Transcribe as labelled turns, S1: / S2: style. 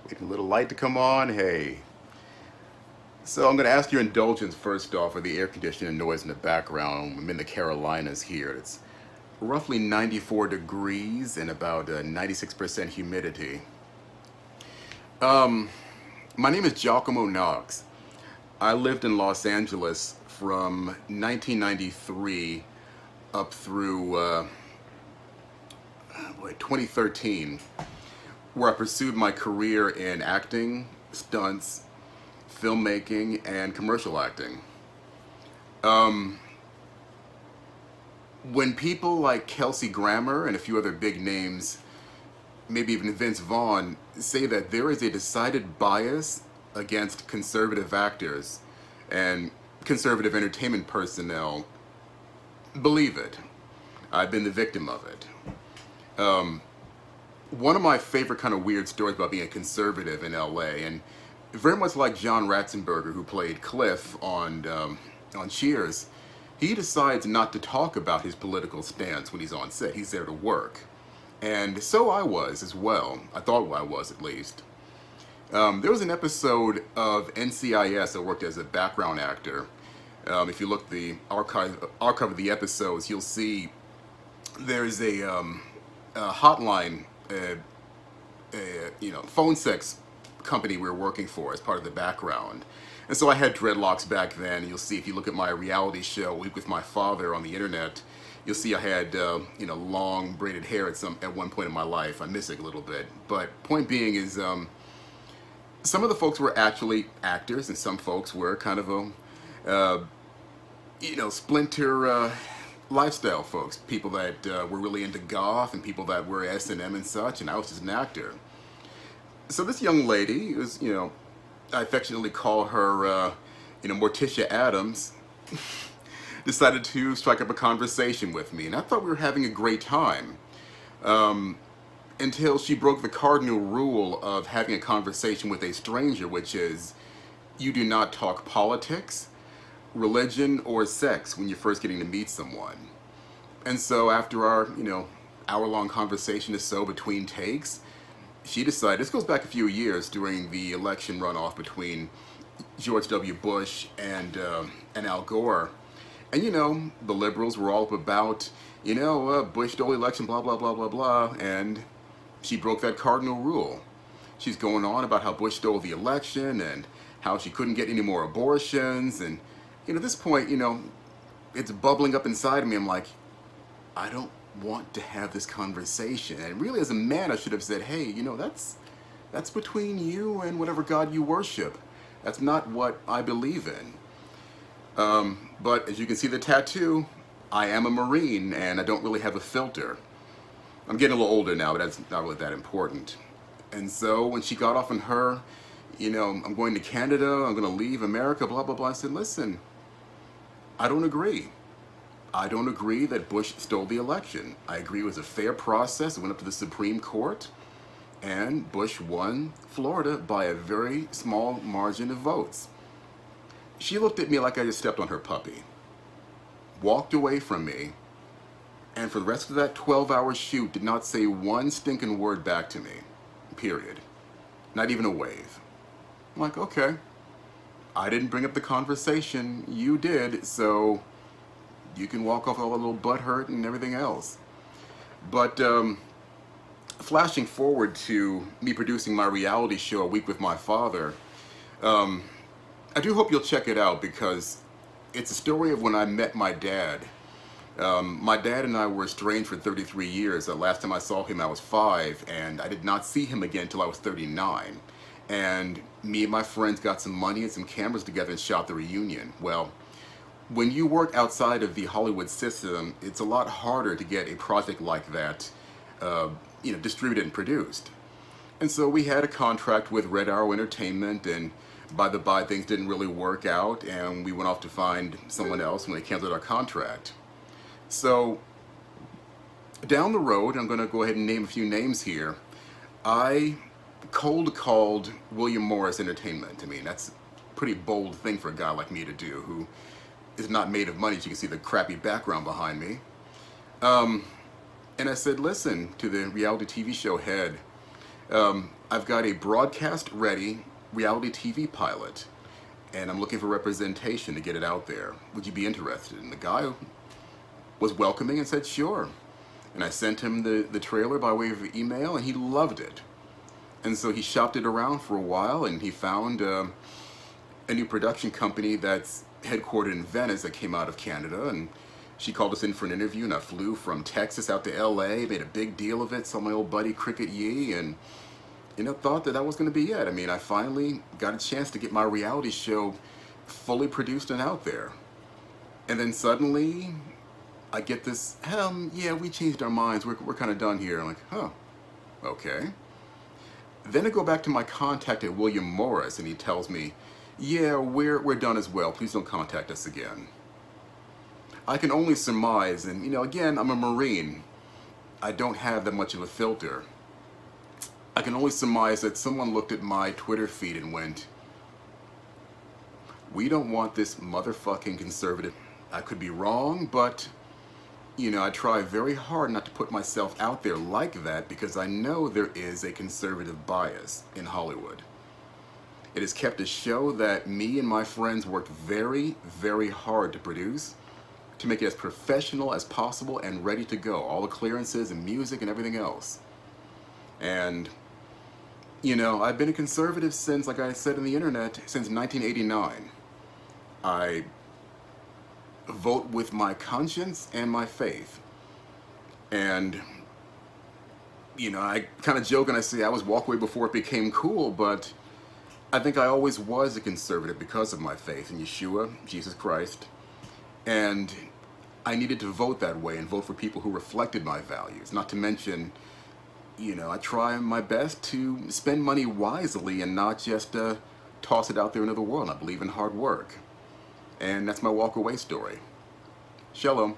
S1: Waiting a little light to come on. Hey. So I'm going to ask your indulgence first off for the air conditioning noise in the background. I'm in the Carolinas here. It's roughly 94 degrees and about 96% humidity. My name is Giacomo Noggs. I lived in Los Angeles from 1993 up through 2013, where I pursued my career in acting, stunts, filmmaking, and commercial acting. When people like Kelsey Grammer and a few other big names, maybe even Vince Vaughn, say that there is a decided bias against conservative actors and conservative entertainment personnel, believe it. I've been the victim of it. One of my favorite kind of weird stories about being a conservative in LA, and very much like John Ratzenberger, who played Cliff on Cheers, he decides not to talk about his political stance when he's on set. He's there to work. And so I was as well. I thought I was, at least. There was an episode of NCIS I worked as a background actor. If you look the archive of the episodes, you'll see there's a hotline, phone sex company we were working for as part of the background. And so I had dreadlocks back then. You'll see if you look at my reality show, Week with My Father, on the internet, you'll see I had long braided hair at one point in my life. I miss it a little bit. But point being is some of the folks were actually actors, and some folks were kind of splinter lifestyle folks, people that were really into goth and people that were S&M and such, and I was just an actor. So this young lady was, I affectionately call her, Morticia Addams, decided to strike up a conversation with me, and I thought we were having a great time, until she broke the cardinal rule of having a conversation with a stranger, which is, you do not talk politics, religion, or sex when you're first getting to meet someone. And so after our, hour-long conversation or so between takes, she decided, this goes back a few years during the election runoff between George W. Bush and Al Gore. And the liberals were all up about, Bush stole the election, blah, blah, blah, blah, blah, and she broke that cardinal rule. She's going on about how Bush stole the election and how she couldn't get any more abortions, and at this point, it's bubbling up inside of me. I'm like, I don't want to have this conversation. And really, as a man, I should have said, hey, that's between you and whatever God you worship. That's not what I believe in. But as you can see the tattoo, I am a Marine, and I don't really have a filter. I'm getting a little older now, but that's not really that important. And so when she got off on her, I'm going to Canada, I'm going to leave America, blah, blah, blah, I said, listen, I don't agree. I don't agree that Bush stole the election. I agree it was a fair process. It went up to the Supreme Court, and Bush won Florida by a very small margin of votes. She looked at me like I just stepped on her puppy, walked away from me, and for the rest of that 12-hour shoot did not say one stinking word back to me, period. Not even a wave. I'm like, okay, I didn't bring up the conversation, you did, so you can walk off all the little butt hurt and everything else. But flashing forward to me producing my reality show, A Week with My Father, I do hope you'll check it out because it's a story of when I met my dad. My dad and I were estranged for 33 years. The last time I saw him I was 5, and I did not see him again until I was 39. And me and my friends got some money and some cameras together and shot the reunion. Well, when you work outside of the Hollywood system, it's a lot harder to get a project like that distributed and produced. And so we had a contract with Red Arrow Entertainment, and by the by, things didn't really work out, and we went off to find someone else when they canceled our contract. So down the road, I'm going to go ahead and name a few names here, I cold called William Morris Entertainment. I mean, that's a pretty bold thing for a guy like me to do, who is not made of money. As you can see the crappy background behind me. And I said, listen, to the reality TV show head, I've got a broadcast-ready reality TV pilot, and I'm looking for representation to get it out there. Would you be interested? And the guy was welcoming and said, sure. And I sent him the trailer by way of email, and he loved it. And so he shopped it around for a while, and he found a new production company that's headquartered in Venice that came out of Canada, and she called us in for an interview, and I flew from Texas out to LA, made a big deal of it, saw my old buddy Cricket Yee, and thought that that was going to be it. I mean, I finally got a chance to get my reality show fully produced and out there. And then suddenly, I get this, yeah, we changed our minds, we're kind of done here. I'm like, huh, okay. Then I go back to my contact at William Morris, and he tells me, yeah, we're done as well, please don't contact us again. I can only surmise, and again, I'm a Marine. I don't have that much of a filter. I can only surmise that someone looked at my Twitter feed and went, we don't want this motherfucking conservative. I could be wrong, but I try very hard not to put myself out there like that because I know there is a conservative bias in Hollywood. It has kept a show that me and my friends worked very, very hard to produce, to make it as professional as possible and ready to go. All the clearances and music and everything else. And I've been a conservative since, like I said on the internet, since 1989. I vote with my conscience and my faith. And, I kind of joke and I say I was walkway before it became cool, but I think I always was a conservative because of my faith in Yeshua, Jesus Christ. And I needed to vote that way and vote for people who reflected my values. Not to mention, I try my best to spend money wisely and not just toss it out there into the world. I believe in hard work. And that's my walk away story. Shalom.